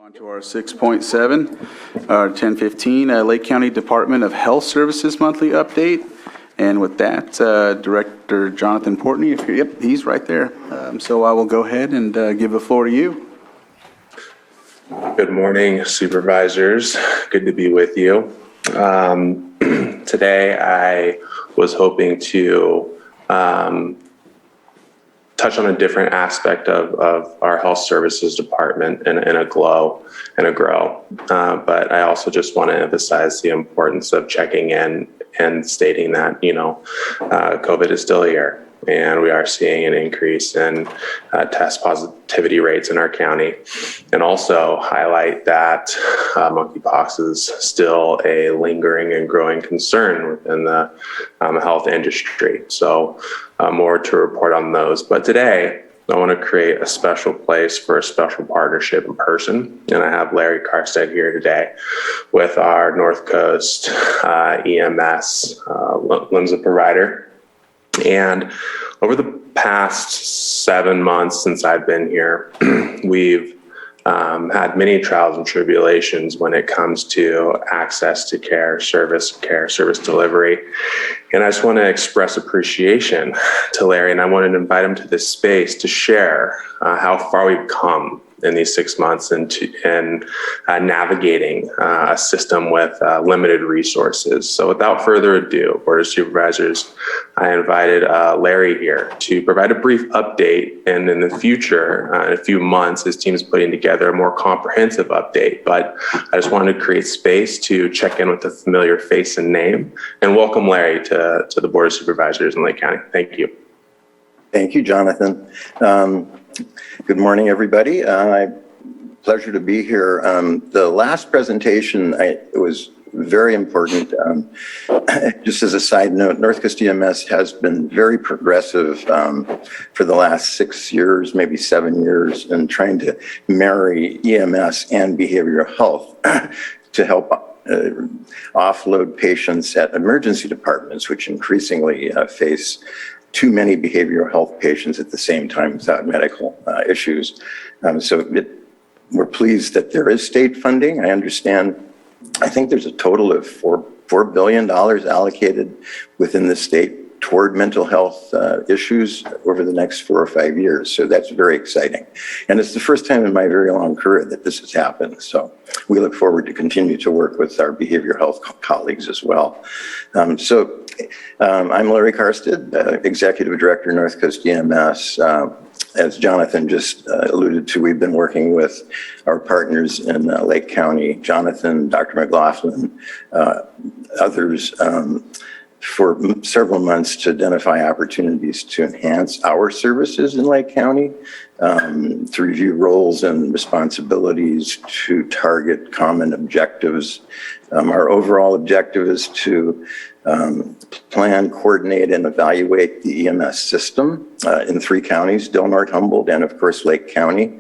On to our 6.7, our 1015 Lake County Department of Health Services monthly update. And with that, Director Jonathan Portney, if you're, yep, he's right there. So I will go ahead and give the floor to you. Good morning, supervisors. Good to be with you. Today, I was hoping to touch on a different aspect of our health services department in a grow. But I also just want to emphasize the importance of checking in and stating that, COVID is still here and we are seeing an increase in test positivity rates in our county, and also highlight that monkeypox is still a lingering and growing concern within the health industry. So more to report on those. But today, I want to create a special place for a special partnership in person. And I have Larry Karstead here today with our North Coast EMS LIMSA provider. And over the past 7 months since I've been here, we've had many trials and tribulations when it comes to access to service delivery. And I just want to express appreciation to Larry, and I wanted to invite him to this space to share how far we've come in these 6 months and navigating a system with limited resources. So without further ado, Board of Supervisors, I invited Larry here to provide a brief update, and in the future, in a few months, his team is putting together a more comprehensive update. But I just wanted to create space to check in with a familiar face and name, and welcome Larry to the Board of Supervisors in Lake County. Thank you. Thank you, Jonathan. Good morning, everybody. Pleasure to be here. The last presentation it was very important. Just as a side note, North Coast EMS has been very progressive for the last 6 years, maybe 7 years, in trying to marry EMS and behavioral health to help offload patients at emergency departments, which increasingly face too many behavioral health patients at the same time without medical issues. We're pleased that there is state funding. I think there's a total of $4 billion allocated within the state toward mental health issues over the next 4 or 5 years. So that's very exciting. And it's the first time in my very long career that this has happened. So we look forward to continue to work with our behavioral health colleagues as well. I'm Larry Karstead, Executive Director, North Coast EMS. As Jonathan just alluded to, we've been working with our partners in Lake County, Jonathan, Dr. McLaughlin, others, for several months to identify opportunities to enhance our services in Lake County, to review roles and responsibilities, to target common objectives. Our overall objective is to plan, coordinate, and evaluate the EMS system in 3 counties, Del Norte, Humboldt, and of course Lake County.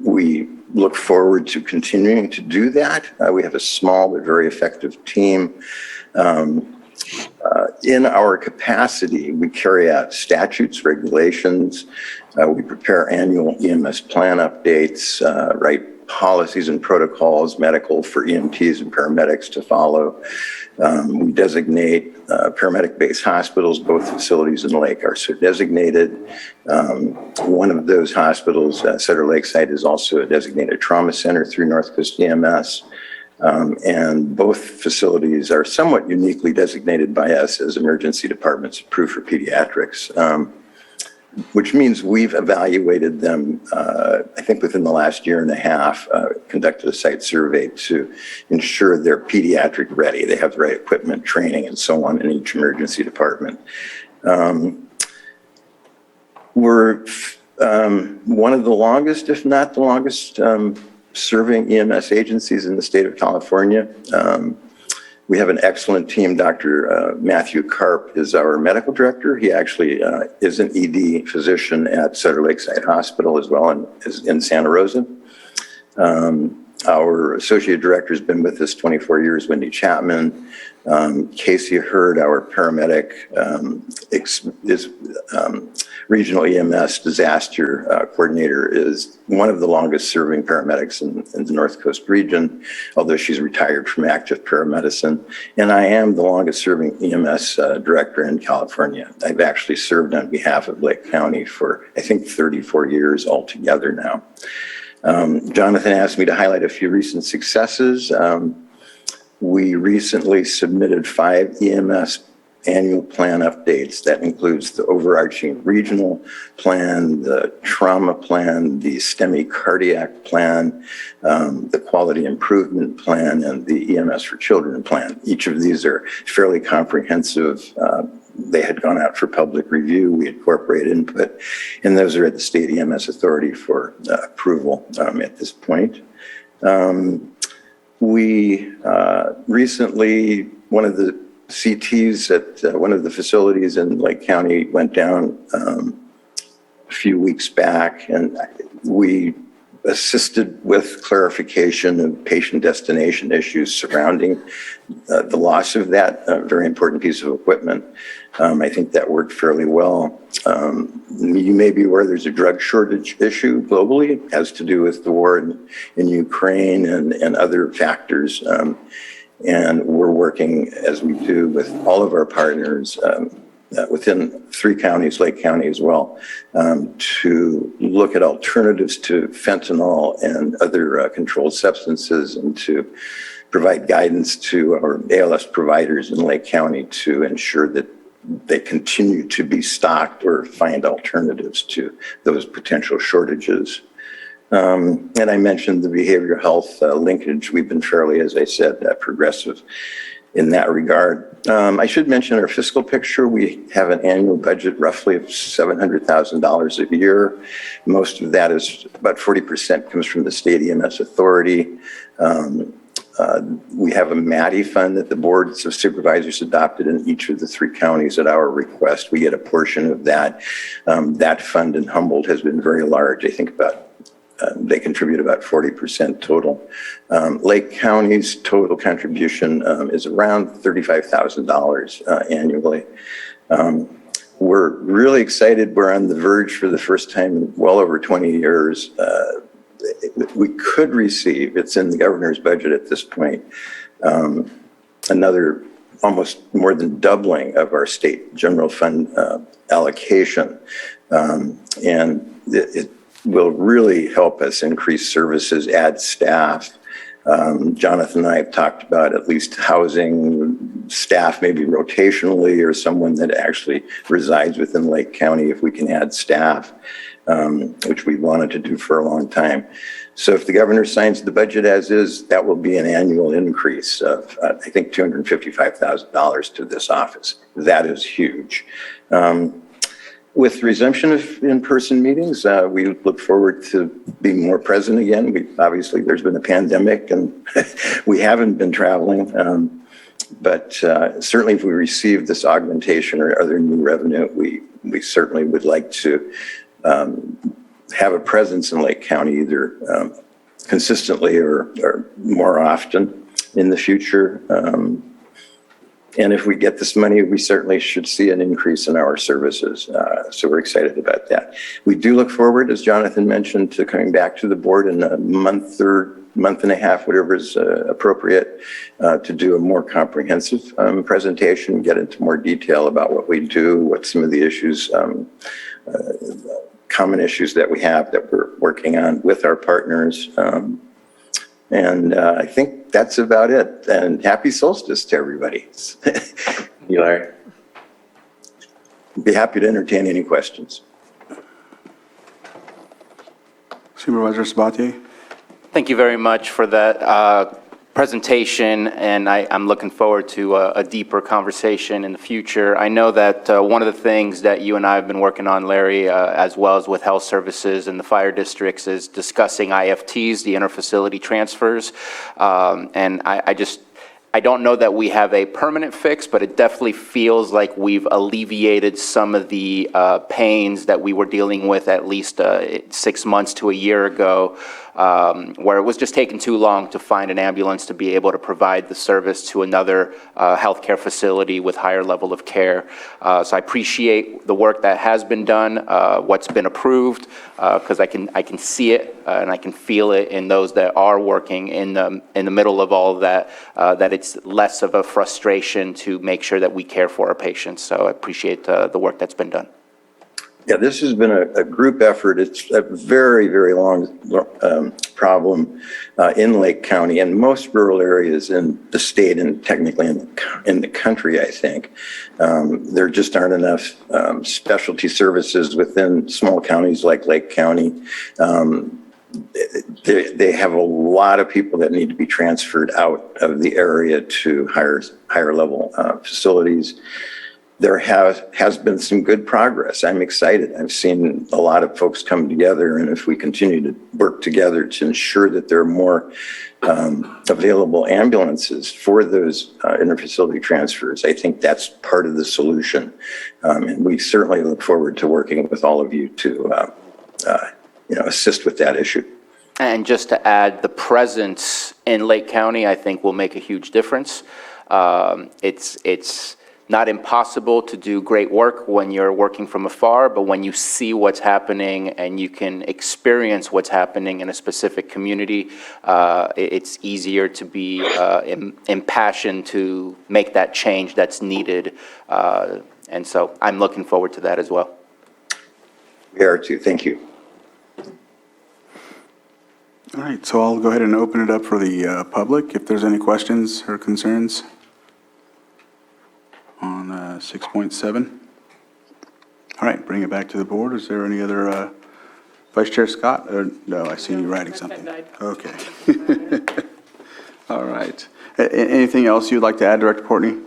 We look forward to continuing to do that. We have a small but very effective team. In our capacity, we carry out statutes, regulations. We prepare annual EMS plan updates, write policies and protocols, medical for EMTs and paramedics to follow. We designate paramedic-based hospitals. Both facilities in the lake are so designated. One of those hospitals, Sutter Lakeside, is also a designated trauma center through North Coast EMS. And both facilities are somewhat uniquely designated by us as emergency departments approved for pediatrics, which means we've evaluated them, I think within the last year and a half, conducted a site survey to ensure they're pediatric ready. They have the right equipment, training, and so on in each emergency department. We're one of the longest, if not the longest, serving EMS agencies in the state of California. We have an excellent team. Dr. Matthew Karp is our medical director. He actually is an ED physician at Sutter Lakeside Hospital as well, and is in Santa Rosa. Our associate director has been with us 24 years, Wendy Chapman. Casey Hurd, our paramedic, is regional EMS disaster coordinator, is one of the longest serving paramedics in the North Coast region, although she's retired from active paramedicine. And I am the longest serving EMS director in California. I've actually served on behalf of Lake County for, I think, 34 years altogether now. Jonathan asked me to highlight a few recent successes. We recently submitted 5 EMS annual plan updates. That includes the overarching regional plan, the trauma plan, the STEMI cardiac plan, the quality improvement plan, and the EMS for children plan. Each of these are fairly comprehensive. They had gone out for public review. We incorporated input, and those are at the State EMS Authority for approval at this point. We recently, one of the CTs at one of the facilities in Lake County went down a few weeks back, and we assisted with clarification of patient destination issues surrounding the loss of that very important piece of equipment. I think that worked fairly well. You may be aware there's a drug shortage issue globally. It has to do with the war in Ukraine and other factors. And we're working, as we do, with all of our partners within 3 counties, Lake County as well, to look at alternatives to fentanyl and other controlled substances, and to provide guidance to our ALS providers in Lake County to ensure that they continue to be stocked or find alternatives to those potential shortages. And I mentioned the behavioral health linkage. We've been fairly, as I said, progressive in that regard. I should mention our fiscal picture. We have an annual budget roughly of $700,000 a year. Most of that is about 40% comes from the State EMS Authority. We have a MATI fund that the boards of supervisors adopted in each of the 3 counties at our request. We get a portion of that. That fund in Humboldt has been very large. I think they contribute about 40% total. Lake County's total contribution is around $35,000 annually. We're really excited. We're on the verge for the first time in well over 20 years. We could receive, it's in the governor's budget at this point, another almost more than doubling of our state general fund allocation. And it will really help us increase services, add staff. Jonathan and I have talked about at least housing staff, maybe rotationally, or someone that actually resides within Lake County if we can add staff, which we wanted to do for a long time. So if the governor signs the budget as is, that will be an annual increase of, I think, $255,000 to this office. That is huge. With resumption of in-person meetings, we look forward to being more present again. Obviously, there's been a pandemic and we haven't been traveling. But certainly if we receive this augmentation or other new revenue, we certainly would like to have a presence in Lake County, either consistently or more often in the future. And if we get this money, we certainly should see an increase in our services. So we're excited about that. We do look forward, as Jonathan mentioned, to coming back to the board in a month or month and a half, whatever is appropriate, to do a more comprehensive presentation, get into more detail about what we do, what some of the issues, common issues that we have that we're working on with our partners. And I think that's about it. And happy solstice to everybody. You, Larry. Be happy to entertain any questions. Supervisor Sabatier? Thank you very much for that presentation, and I'm looking forward to a deeper conversation in the future. I know that one of the things that you and I have been working on, Larry, as well as with health services and the fire districts, is discussing IFTs, the interfacility transfers. And I just I don't know that we have a permanent fix, but it definitely feels like we've alleviated some of the pains that we were dealing with at least 6 months to a year ago, where it was just taking too long to find an ambulance to be able to provide the service to another healthcare facility with higher level of care. So I appreciate the work that has been done, what's been approved, because I can see it and I can feel it in those that are working in the middle of all of that, that it's less of a frustration to make sure that we care for our patients. So I appreciate the work that's been done. Yeah, this has been a group effort. It's a very, very long problem in Lake County and most rural areas in the state and technically in the country, I think. There just aren't enough specialty services within small counties like Lake County. They have a lot of people that need to be transferred out of the area to higher level facilities. There has been some good progress. I'm excited. I've seen a lot of folks come together, and if we continue to work together to ensure that there are more available ambulances for those interfacility transfers, I think that's part of the solution. And we certainly look forward to working with all of you to assist with that issue. And just to add, the presence in Lake County, I think, will make a huge difference. It's not impossible to do great work when you're working from afar, but when you see what's happening and you can experience what's happening in a specific community, it's easier to be impassioned to make that change that's needed. And so I'm looking forward to that as well. We are too. Thank you. All right, so I'll go ahead and open it up for the public, if there's any questions or concerns on 6.7. All right, bring it back to the board. Is there any other, Vice Chair Scott? No, I see you writing something. Okay. All right. Anything else you'd like to add, Director Portney?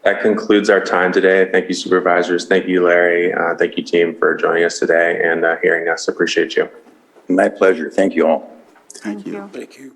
That concludes our time today. Thank you, supervisors. Thank you, Larry. Thank you, team, for joining us today and hearing us. Appreciate you. My pleasure. Thank you all. Thank you. Thank you.